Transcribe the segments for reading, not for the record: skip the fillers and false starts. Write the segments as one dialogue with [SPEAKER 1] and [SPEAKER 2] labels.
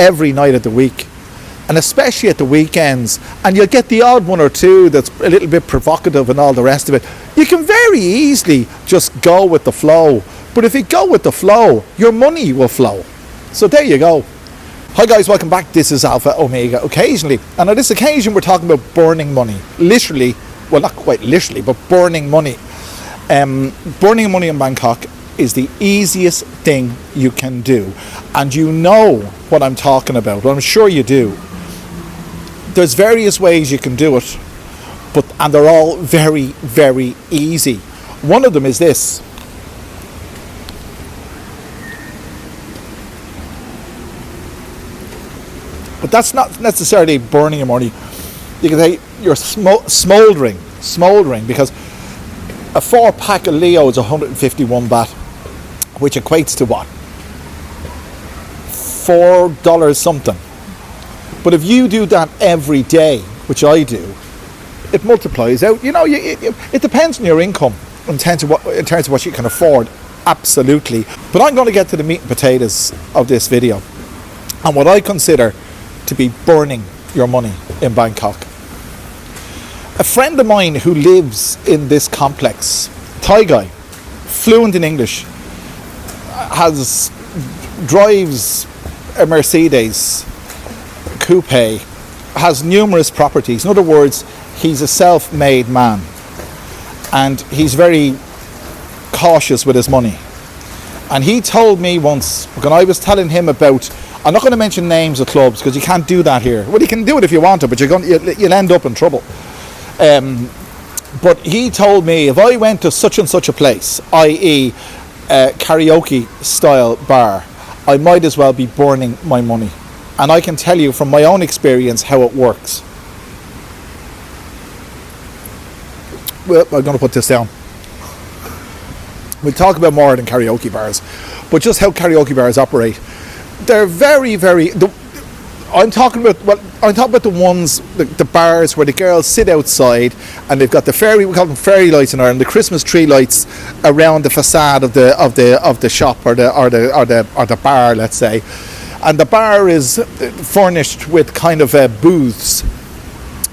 [SPEAKER 1] every night of the week, and especially at the weekends, and you'll get the odd one or two that's a little bit provocative and all the rest of it. You can very easily just go with the flow, but if you go with the flow, your money will flow. So there you go. Hi guys, welcome back. This is Alpha Omega Occasionally, and on this occasion we're talking about burning money. Literally, well, not quite literally, but burning money. Burning money in Bangkok is the easiest thing you can do, and you know what I'm talking about. Well, I'm sure you do. There's various ways you can do it, and they're all very, very easy. One of them is this. But that's not necessarily burning your money. You can say you're smouldering, because a 4-pack of Leo is 151 baht, which equates to what? $4 something. But if you do that every day, which I do, it multiplies out. You know, it depends on your income in terms of what you can afford. Absolutely. But I'm going to get to the meat and potatoes of this video and what I consider to be burning your money in Bangkok. A friend of mine who lives in this complex, Thai guy, fluent in English, drives a Mercedes coupe, has numerous properties. In other words, he's a self-made man, and he's very cautious with his money. And he told me once, when I was telling him about, I'm not going to mention names of clubs because you can't do that here. Well, you can do it if you want to, but you'll end up in trouble. But he told me if I went to such and such a place, i.e. a karaoke style bar, I might as well be burning my money. And I can tell you from my own experience how it works. Well, I'm going to put this down. We'll talk about more than karaoke bars, but just how karaoke bars operate. They're very, very... I'm talking about the ones, the bars where the girls sit outside and they've got we call them fairy lights in Ireland, the Christmas tree lights around the facade of the shop or the bar, let's say. And the bar is furnished with kind of booths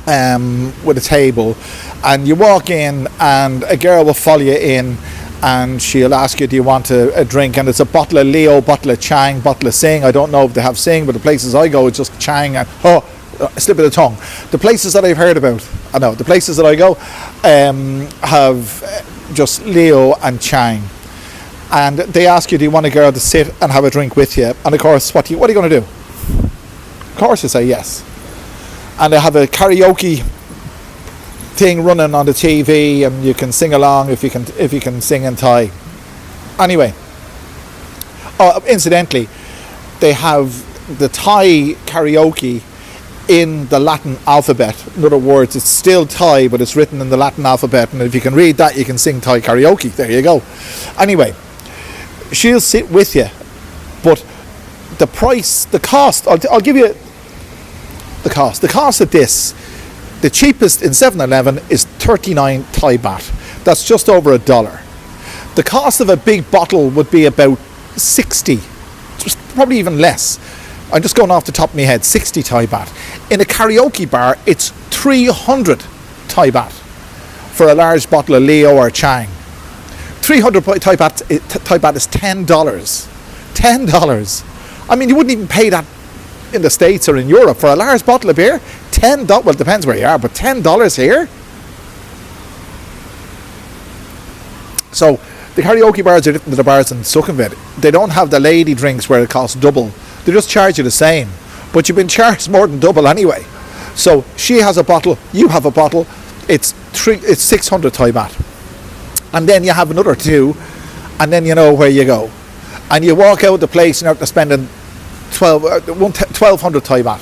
[SPEAKER 1] with a table, and you walk in and a girl will follow you in and she'll ask you, do you want a drink? And it's a bottle of Leo, bottle of Chang, bottle of Sing. I don't know if they have Sing, but the places I go, it's just Chang and, slip of the tongue. The places that I've heard about, the places that I go have just Leo and Chang. And they ask you, do you want a girl to sit and have a drink with you? And of course, what are you going to do? Of course you say yes. And they have a karaoke thing running on the TV, and you can sing along if you can sing in Thai. Anyway, incidentally, they have the Thai karaoke in the Latin alphabet. In other words, it's still Thai, but it's written in the Latin alphabet, and if you can read that, you can sing Thai karaoke. There you go. Anyway, she'll sit with you, but the cost, I'll give you the cost. The cost of this, the cheapest in 7-Eleven is 39 Thai baht. That's just over $1. The cost of a big bottle would be about 60, just probably even less. I'm just going off the top of my head, 60 Thai baht. In a karaoke bar, it's 300 Thai baht for a large bottle of Leo or Chang. 300 Thai baht is $10. $10. I mean, you wouldn't even pay that in the States or in Europe for a large bottle of beer. $10. Well, it depends where you are, but $10 here. So the karaoke bars are different to the bars in Sukhumvit. They don't have the lady drinks where it costs double. They just charge you the same, but you've been charged more than double anyway. So she has a bottle, you have a bottle. It's 600 Thai baht. And then you have another two, and then you know where you go. And you walk out the place and you're spending 1,200 Thai baht.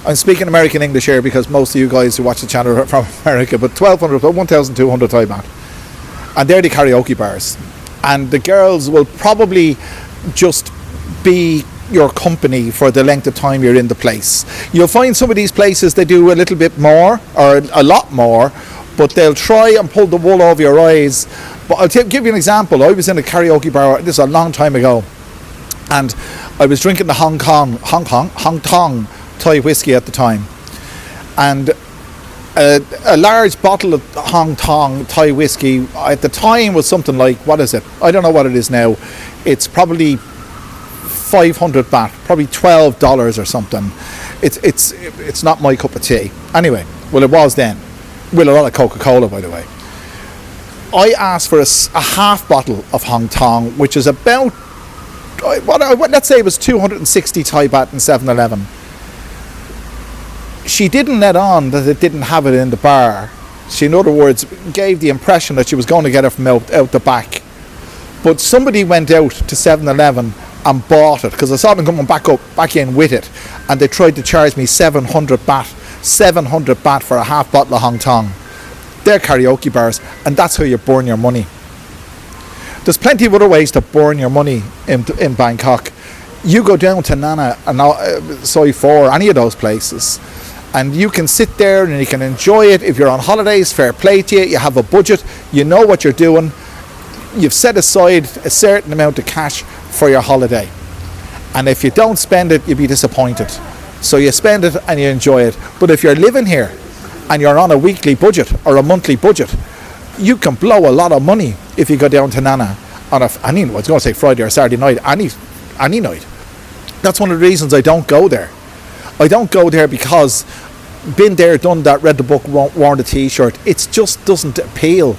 [SPEAKER 1] I'm speaking American English here because most of you guys who watch the channel are from America, but 1,200 Thai baht. And they're the karaoke bars. And the girls will probably just be your company for the length of time you're in the place. You'll find some of these places they do a little bit more, or a lot more, but they'll try and pull the wool over your eyes. But I'll give you an example. I was in a karaoke bar, this is a long time ago, And I was drinking the Hong Kong Thai whiskey at the time, and a large bottle of Hong Kong Thai whiskey at the time was something like, what is it? I don't know what it is now. It's probably 500 baht, probably $12 or something. It's not my cup of tea. Anyway, well, it was then, with a lot of Coca-Cola, by the way. I asked for a half bottle of Hong Kong, which is about, let's say it was 260 Thai baht in 7-Eleven. She didn't let on that it didn't have it in the bar. She, in other words, gave the impression that she was going to get it from out the back. But somebody went out to 7-Eleven and bought it, because I saw them coming back in with it, and they tried to charge me 700 baht for a half bottle of Hong Kong. They're karaoke bars, and that's how you burn your money. There's plenty of other ways to burn your money in Bangkok. You go down to Nana and Soi 4, any of those places, and you can sit there and you can enjoy it. If you're on holidays, fair play to you. You have a budget, you know what you're doing. You've set aside a certain amount of cash for your holiday, and if you don't spend it, you'll be disappointed. So you spend it and you enjoy it. But if you're living here and you're on a weekly budget or a monthly budget, you can blow a lot of money if you go down to Nana on I was going to say Friday or Saturday night, any night. That's one of the reasons I don't go there. I don't go there because been there, done that, read the book, worn the t-shirt. It just doesn't appeal.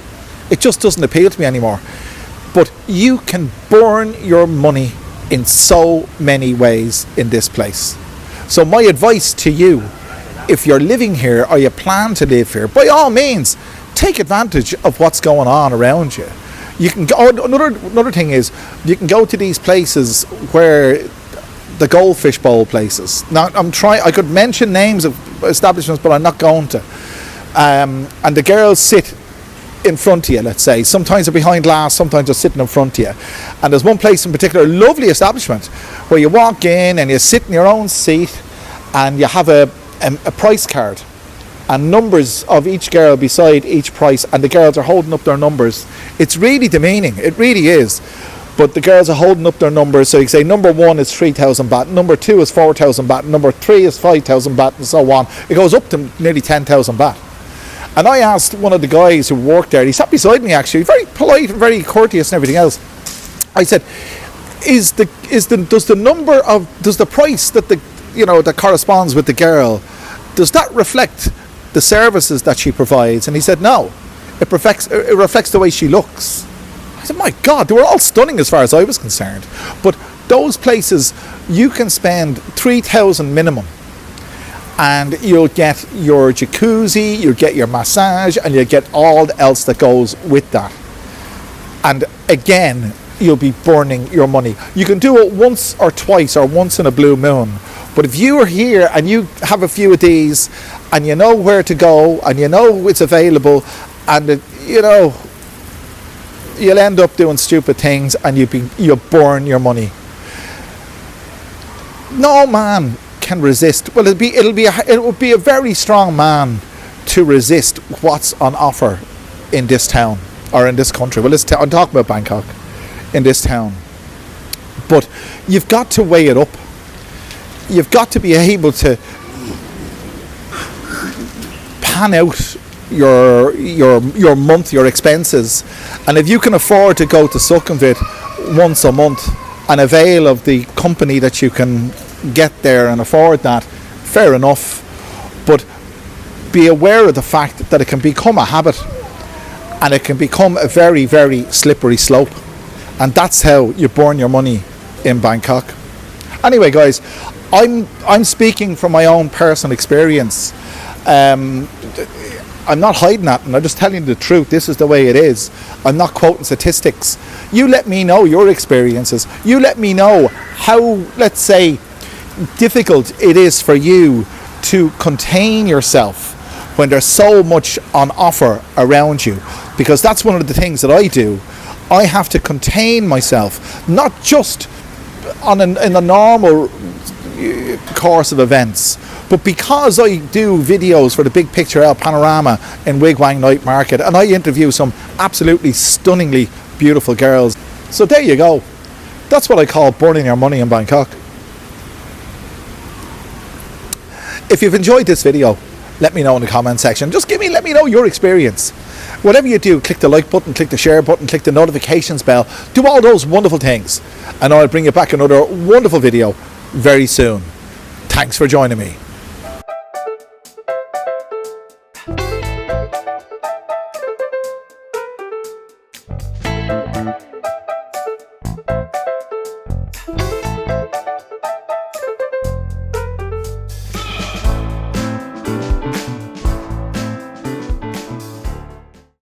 [SPEAKER 1] It just doesn't appeal to me anymore. But you can burn your money in so many ways in this place. So my advice to you, if you're living here or you plan to live here, by all means, take advantage of what's going on around you. You can go. Another thing is, you can go to these places where the goldfish bowl places. Now I could mention names of establishments, but I'm not going to. And the girls sit in front of you, let's say. Sometimes they're behind glass, sometimes they're sitting in front of you. And there's one place in particular, a lovely establishment, where you walk in and you sit in your own seat and you have a price card and numbers of each girl beside each price, and the girls are holding up their numbers. It's really demeaning, it really is. But the girls are holding up their numbers, so you say number 1 is 3,000 baht, number 2 is 4,000 baht, number 3 is 5,000 baht, and so on. It goes up to nearly 10,000 baht. And I asked one of the guys who worked there, he sat beside me actually, very polite, very courteous and everything else. I said, does the price that that corresponds with the girl, does that reflect the services that she provides? And he said, no, it reflects the way she looks. I said, my God, they were all stunning as far as I was concerned. But those places, you can spend 3,000 minimum, and you'll get your jacuzzi, you'll get your massage, and you'll get all else that goes with that. And again, you'll be burning your money. You can do it once or twice or once in a blue moon. But if you are here and you have a few of these and you know where to go and you know it's available, and you'll end up doing stupid things and you'll burn your money. No man can resist. Well, it would be a very strong man to resist what's on offer in this town or in this country. Well, I'm talking about Bangkok, in this town. But you've got to weigh it up. You've got to be able to pan out your month, your expenses, and if you can afford to go to Sukhumvit once a month and avail of the company that you can get there and afford that, fair enough. But be aware of the fact that it can become a habit and it can become a very, very slippery slope, and that's how you burn your money in Bangkok. Anyway, guys, I'm speaking from my own personal experience. I'm not hiding that, and I'm just telling you the truth. This is the way it is. I'm not quoting statistics. You let me know your experiences. You let me know how, let's say, difficult it is for you to contain yourself when there's so much on offer around you. Because that's one of the things that I do. I have to contain myself, not just in a normal course of events, but because I do videos for the Big Picture El Panorama in Wigwang Night Market, and I interview some absolutely stunningly beautiful girls. So there you go. That's what I call burning your money in Bangkok. If you've enjoyed this video, let me know in the comment section. Just let me know your experience. Whatever you do, click the like button, click the share button, click the notifications bell. Do all those wonderful things. And I'll bring you back another wonderful video very soon. Thanks for joining me.